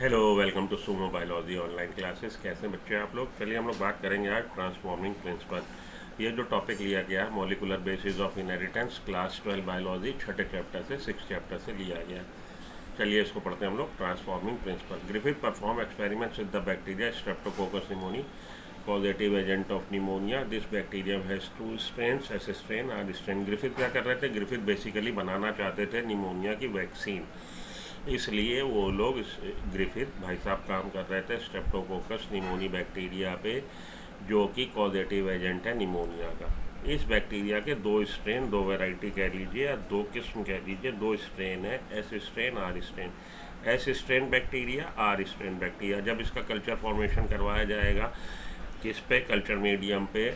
Hello, welcome to Sumo biology online classes. कैसे बच्चे आप लोग? चलिए हम लोग बात करेंगे आज ट्रांसफॉर्मिंग प्रिंसिपल। ये जो टॉपिक लिया गया है molecular basis of inheritance, class 12 biology छठे चैप्टर से 6 चैप्टर से लिया गया। चलिए इसको पढ़ते हैं हम लोग। Transforming principle. Griffith perform experiments with the bacteria streptococcus pneumoniae, positive agent of pneumonia. This bacterium has two strains, S strain, R strain. Griffith क्या कर रहे थे? ग्रिफिथ बेसिकली बनाना चाहते थे निमोनिया की वैक्सीन, इसलिए वो लोग ग्रिफिथ भाई साहब काम कर रहे थे स्ट्रेप्टोकोकस निमोनी बैक्टीरिया पे, जो कि कॉजेटिव एजेंट है निमोनिया का। इस बैक्टीरिया के दो स्ट्रेन, दो वैरायटी कह लीजिए या दो किस्म कह लीजिए, दो स्ट्रेन है, S strain, R strain. S strain bacteria, are strain bacteria. जब इसका कल्चर फॉर्मेशन करवाया जाएगा किस पे? कल्चर मीडियम पे,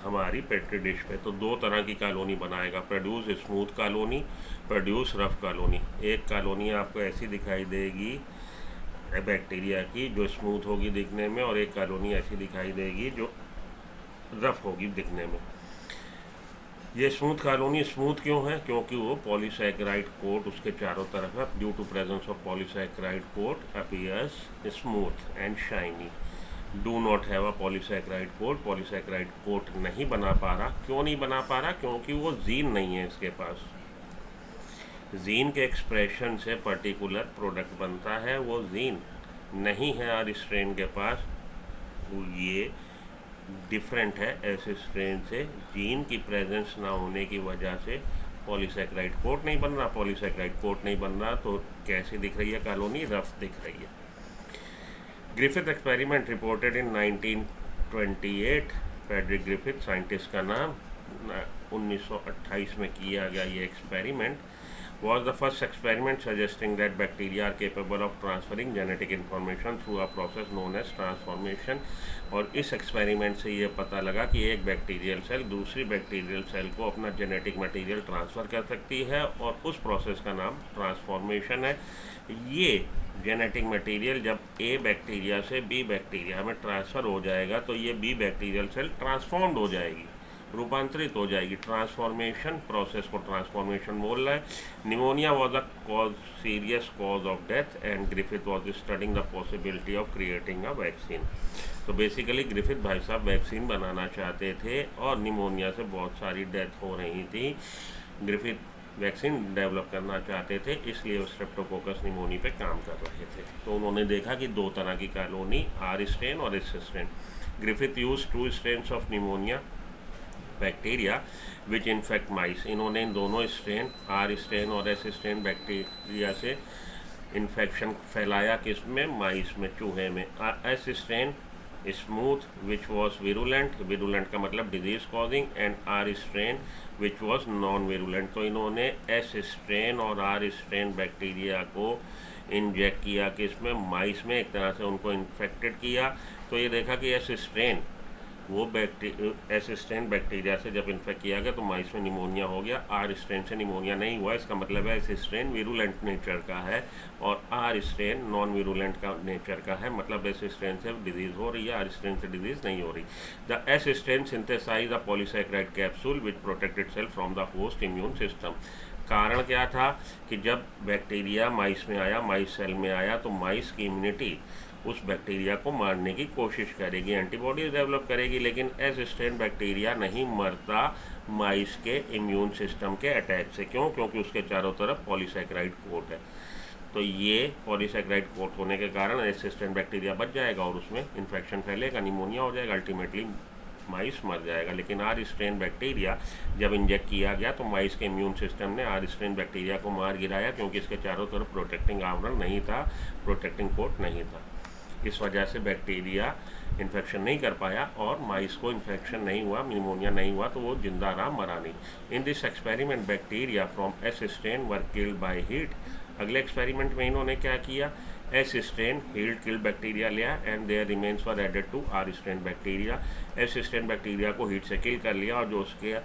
हमारी पेट्री डिश पे, तो दो तरह की कॉलोनी बनाएगा। Produce smooth colony, produce rough colony. एक कॉलोनी आपको ऐसी दिखाई देगी बैक्टीरिया की जो स्मूथ होगी दिखने में, और एक कॉलोनी ऐसी दिखाई देगी जो रफ होगी दिखने में। ये स्मूथ कॉलोनी स्मूथ क्यों है? क्योंकि वो पॉलीसैकेराइड कोट उसके चारों तरफ है। Due to presence of polysaccharide coat appears smooth and shiny. Do not have a polysaccharide coat. Polysaccharide coat नहीं बना पा रहा। क्यों नहीं बना पा रहा? क्योंकि वो जीन नहीं है इसके पास। जीन के एक्सप्रेशन से पर्टिकुलर प्रोडक्ट बनता है, वो जीन नहीं है आर स्ट्रेन के पास। ये डिफरेंट है एस स्ट्रेन से। जीन की प्रेजेंस ना होने की वजह से पॉलीसैकेराइड कोट नहीं बन रहा। पॉलीसैकेराइड कोट नहीं बन रहा तो कैसी दिख रही है कॉलोनी? रफ दिख रही है। Griffith experiment reported in 1928। Frederick Griffith scientist का नाम, 1928 में किया गया ये experiment. was the first experiment suggesting that bacteria are capable of transferring genetic information through a process known as transformation। और इस एक्सपेरिमेंट से ये पता लगा कि एक बैक्टीरियल सेल दूसरी बैक्टीरियल सेल को अपना जेनेटिक मटेरियल ट्रांसफ़र कर सकती है, और उस प्रोसेस का नाम ट्रांसफॉर्मेशन है। ये जेनेटिक मटेरियल जब ए बैक्टीरिया से बी बैक्टीरिया में ट्रांसफ़र हो जाएगा तो ये बी बैक्टीरियल सेल ट्रांसफॉर्म्ड हो जाएगी, रूपांतरित हो जाएगी। ट्रांसफॉर्मेशन प्रोसेस को ट्रांसफॉर्मेशन बोल रहा है। Pneumonia was a cause, serious cause of death, and Griffith was studying the possibility of creating a vaccine. तो बेसिकली ग्रिफिथ भाई साहब वैक्सीन बनाना चाहते थे और निमोनिया से बहुत सारी डेथ हो रही थी। ग्रिफिथ वैक्सीन डेवलप करना चाहते थे, इसलिए वो स्ट्रेप्टोकोकस निमोनी पे काम कर रहे थे। तो उन्होंने देखा कि दो तरह की कॉलोनी, आर स्ट्रेन और S strain. Griffith use two strains of pneumonia bacteria which infect mice. इन्होंने इन दोनों स्ट्रेन, आर स्ट्रेन और एस स्ट्रेन बैक्टीरिया से इन्फेक्शन फैलाया, किस में? माइस में, चूहे में। S strain smooth which was virulent, virulent का मतलब disease causing, and R strain which was non virulent. तो इन्होंने एस स्ट्रेन और आर स्ट्रेन बैक्टीरिया को इंजेक्ट किया किस में? माइस में, एक तरह से उनको इन्फेक्टेड किया। तो ये देखा कि एस स्ट्रेन वो एस स्ट्रेन बैक्टीरिया से जब इन्फेक्ट किया गया तो माइस में निमोनिया हो गया। आर स्ट्रेन से निमोनिया नहीं हुआ। इसका मतलब है एस स्ट्रेन विरुलेंट नेचर का है और आर स्ट्रेन नॉन विरुलेंट का नेचर का है, मतलब एस स्ट्रेन से डिजीज़ हो रही है, आर स्ट्रेन से डिजीज़ नहीं हो रही। The S strain synthesize a polysaccharide capsule which protect itself from the host immune system. कारण क्या था कि जब बैक्टीरिया माइस में आया, माइस सेल में आया, तो माइस की इम्यूनिटी उस बैक्टीरिया को मारने की कोशिश करेगी, एंटीबॉडीज डेवलप करेगी, लेकिन एस स्ट्रेन बैक्टीरिया नहीं मरता माइस के इम्यून सिस्टम के अटैक से। क्यों? क्योंकि उसके चारों तरफ पॉलीसैकेराइड कोट है। तो ये पॉलीसैकेराइड कोट होने के कारण एस स्ट्रेन बैक्टीरिया बच जाएगा और उसमें इन्फेक्शन फैलेगा, निमोनिया हो जाएगा, अल्टीमेटली माइस मर जाएगा। लेकिन आर स्ट्रेन बैक्टीरिया जब इंजेक्ट किया गया तो माइस के इम्यून सिस्टम ने आर स्ट्रेन बैक्टीरिया को मार गिराया, क्योंकि इसके चारों तरफ प्रोटेक्टिंग आवरण नहीं था, प्रोटेक्टिंग कोट नहीं था। इस वजह से बैक्टीरिया इन्फेक्शन नहीं कर पाया और माइस को इन्फेक्शन नहीं हुआ, निमोनिया नहीं हुआ, तो वो जिंदा रहा, मरा नहीं। In this experiment bacteria from S strain were killed by heat. अगले एक्सपेरिमेंट में इन्होंने क्या किया? S strain heat killed bacteria लिया and their remains were added to R strain bacteria. S strain bacteria को हीट से किल कर लिया और जो उसके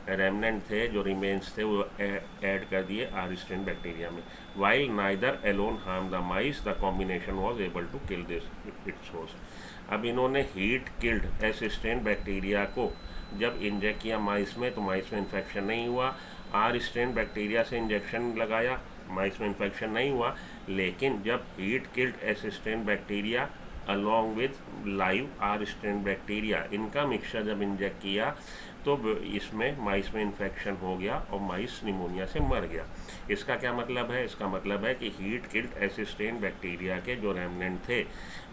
रेमनेंट थे, जो रिमेन्स थे, वो ऐड कर दिए आर स्ट्रेन बैक्टीरिया में। While neither alone harm the mice, the combination was able to kill this its host. अब इन्होंने heat killed S strain bacteria को जब इंजेक्ट किया माइस में तो माइस में इन्फेक्शन नहीं हुआ। आर स्ट्रेन बैक्टीरिया से इंजेक्शन लगाया माइस में इन्फेक्शन नहीं हुआ, लेकिन जब heat killed assistant bacteria along with live are strain bacteria, इनका मिक्सचर जब इंजेक्ट किया तो इसमें माइस में इन्फेक्शन हो गया और माइस निमोनिया से मर गया। इसका क्या मतलब है? इसका मतलब है कि हीट किल्ड एसिस्टेंट बैक्टीरिया के जो रेमनेंट थे,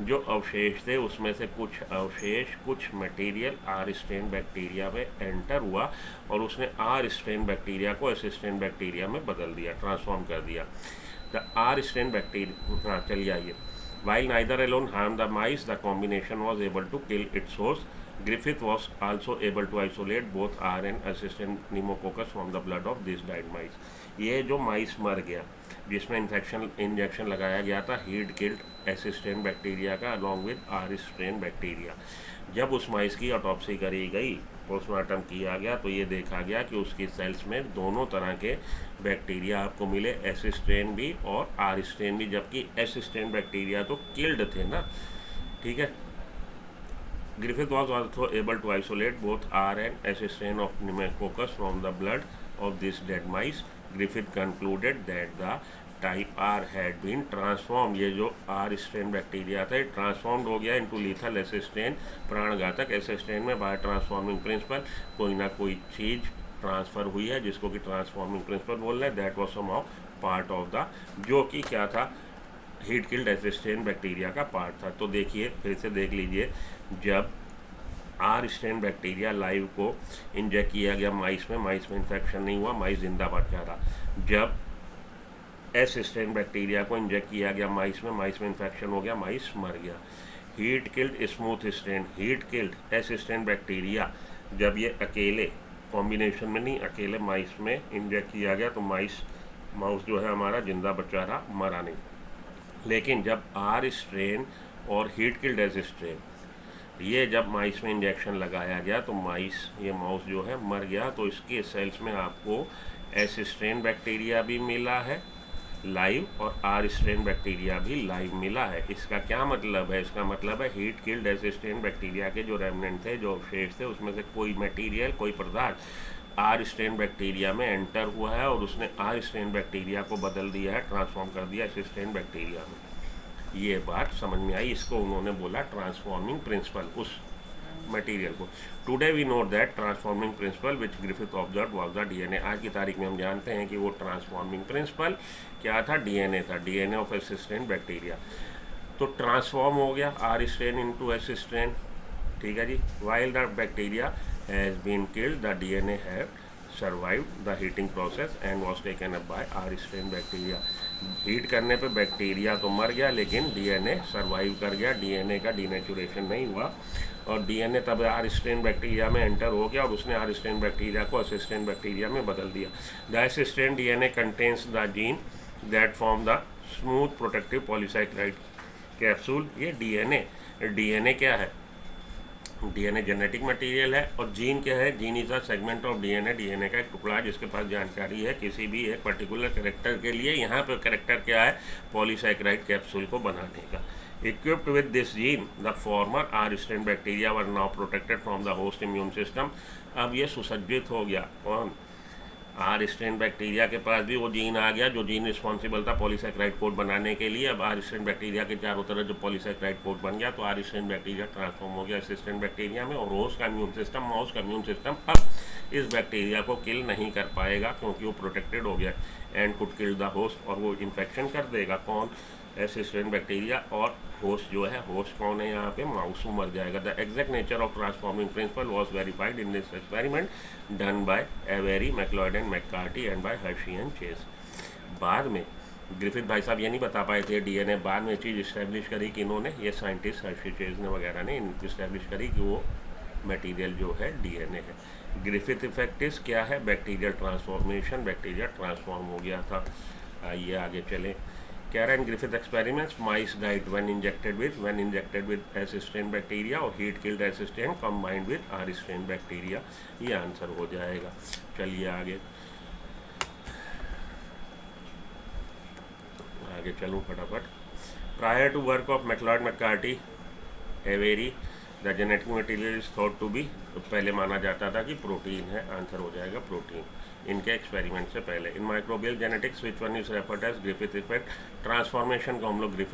जो अवशेष थे, उसमें से कुछ अवशेष, कुछ मटेरियल आर स्ट्रेन बैक्टीरिया में एंटर हुआ और उसने आर स्ट्रेन बैक्टीरिया को एसिस्टेंट बैक्टीरिया में बदल दिया, ट्रांसफॉर्म कर दिया। द आर स्ट्रेन बैक्टीरिया, हाँ चलिए आइए। While neither alone harmed the mice, the combination was able to kill its host. Griffith was also able to isolate both R and assistant pneumococcus from the blood of these died mice. ये जो माइस मर गया जिसमें injection लगाया गया था heat killed assistant bacteria का along with are strain bacteria, जब उस माइस की ऑटोप्सी करी गई, पोस्टमार्टम किया गया, तो ये देखा गया कि उसकी सेल्स में दोनों तरह के बैक्टीरिया आपको मिले, एस स्ट्रेन भी और आर स्ट्रेन भी, जबकि एस स्ट्रेन बैक्टीरिया तो किल्ड थे ना, ठीक है। Griffith was also able to isolate both R and S strain of pneumococcus from the blood of these dead mice. Griffith concluded that the type R had been transformed. ये जो R strain bacteria था, transformed हो गया into lethal S strain, प्राणघातक S strain में bye transforming principle. कोई ना कोई चीज़ ट्रांसफ़र हुई है जिसको कि ट्रांसफॉर्मिंग प्रिंसिपल बोल रहे हैं। That was somehow part of the, जो कि क्या था, हीट किल्ड एसिस्टेंट बैक्टीरिया का पार्ट था। तो देखिए, फिर से देख लीजिए, जब आर स्ट्रेन बैक्टीरिया लाइव को इंजेक्ट किया गया माइस में इन्फेक्शन नहीं हुआ, माइस जिंदा बचा रहा। जब एस स्ट्रेन बैक्टीरिया को इंजेक्ट किया गया माइस में इन्फेक्शन हो गया, माइस मर गया। Heat killed smooth strain, heat killed S strain bacteria, जब ये अकेले कॉम्बिनेशन में नहीं, अकेले माइस में इंजेक्ट किया गया तो माउस जो है हमारा जिंदा बचा रहा, मरा नहीं। लेकिन जब आर स्ट्रेन और हीट किल्ड एस स्ट्रेन, ये जब माइस में इंजेक्शन लगाया गया तो ये माउस जो है मर गया। तो इसके सेल्स में आपको एस स्ट्रेन बैक्टीरिया भी मिला है लाइव और आर स्ट्रेन बैक्टीरिया भी लाइव मिला है। इसका क्या मतलब है? इसका मतलब है heat killed S strain bacteria के जो रेमनेंट थे, जो अवशेष थे, उसमें से कोई मटेरियल, कोई पदार्थ आर स्ट्रेन बैक्टीरिया में एंटर हुआ है और उसने आर स्ट्रेन बैक्टीरिया को बदल दिया है, ट्रांसफॉर्म कर दिया एस स्ट्रेन बैक्टीरिया में। ये बात समझ में आई, इसको उन्होंने बोला ट्रांसफॉर्मिंग प्रिंसिपल, उस मटेरियल को। Today we note that transforming principle which Griffith observe was the DNA. आज की तारीख में हम जानते हैं कि वो ट्रांसफॉर्मिंग प्रिंसिपल क्या था? डीएनए था, DNA of S strain bacteria. तो ट्रांसफॉर्म हो गया R strain into S strain, ठीक है जी। While the bacteria has been killed, the DNA have survived the heating process and was taken up by R strain bacteria। Heat करने पे bacteria तो मर गया, लेकिन डीएनए सर्वाइव कर गया, डीएनए का डीनेचुरेशन नहीं हुआ और डीएनए तब आर स्ट्रेन बैक्टीरिया में एंटर हो गया और उसने आर स्ट्रेन बैक्टीरिया को एस स्ट्रेन बैक्टीरिया में बदल दिया। The S strain DNA contains the gene that form the smooth protective polysaccharide capsule. ये डीएनए क्या है? डीएनए जेनेटिक मटेरियल है और जीन क्या है? Gene is a segment of DNA का एक टुकड़ा है जिसके पास जानकारी है किसी भी एक पर्टिकुलर कैरेक्टर के लिए। यहाँ पे कैरेक्टर क्या है? पॉलीसैकेराइड कैप्सूल को बनाने का। Equipped with this gene the former are strain bacteria were now protected from the host immune system. अब ये सुसज्जित हो गया, कौन? आर स्ट्रेन बैक्टीरिया के पास भी वो जीन आ गया जो जीन रिस्पॉन्सिबल था पॉलीसैकेराइड कोड बनाने के लिए। अब आर स्ट्रेन बैक्टीरिया के चारों तरफ जो पॉलीसैकेराइड कोड बन गया तो आर स्ट्रेन बैक्टीरिया ट्रांसफॉर्म हो गया एस स्ट्रेन बैक्टीरिया में। और होस्ट का इम्यून सिस्टम, माउस का इम्यून सिस्टम अब इस बैक्टीरिया को किल नहीं कर पाएगा क्योंकि वो प्रोटेक्टेड हो गया and could kill the host, और वो इन्फेक्शन कर देगा, कौन? S strain bacteria. और होस्ट जो है, होस्ट कौन है यहाँ पे? माउस मर जाएगा। The exact nature of transforming principle was verified in this experiment done by Avery, MacLeod and McCarty and by Hershey and Chase. बाद में ग्रिफिथ भाई साहब ये नहीं बता पाए थे डीएनए, बाद में चीज़ इस्टेब्लिश करी कि इन्होंने, ये साइंटिस्ट हर्शी चेस ने वगैरह ने इस्टेब्लिश करी कि वो मटेरियल जो है डीएनए है। ग्रिफिथ इफेक्टिस क्या है? बैक्टीरियल ट्रांसफॉर्मेशन, बैक्टीरिया ट्रांसफॉर्म हो गया था। आइए आगे चलें। Kara and Griffith experiments, mice died when injected with S strain bacteria और heat killed S strain combined with R strain bacteria। ये आंसर हो जाएगा। चलिए आगे चलूँ फटाफट। Prior to work of MacLeod McCarthy, Avery, the genetic material is thought to be, पहले माना जाता था कि प्रोटीन है, आंसर हो जाएगा प्रोटीन। इनके एक्सपेरिमेंट से पहले। In microbial genetics which one is referred as Griffith effect, transformation को हम लोग ग्रिफिथ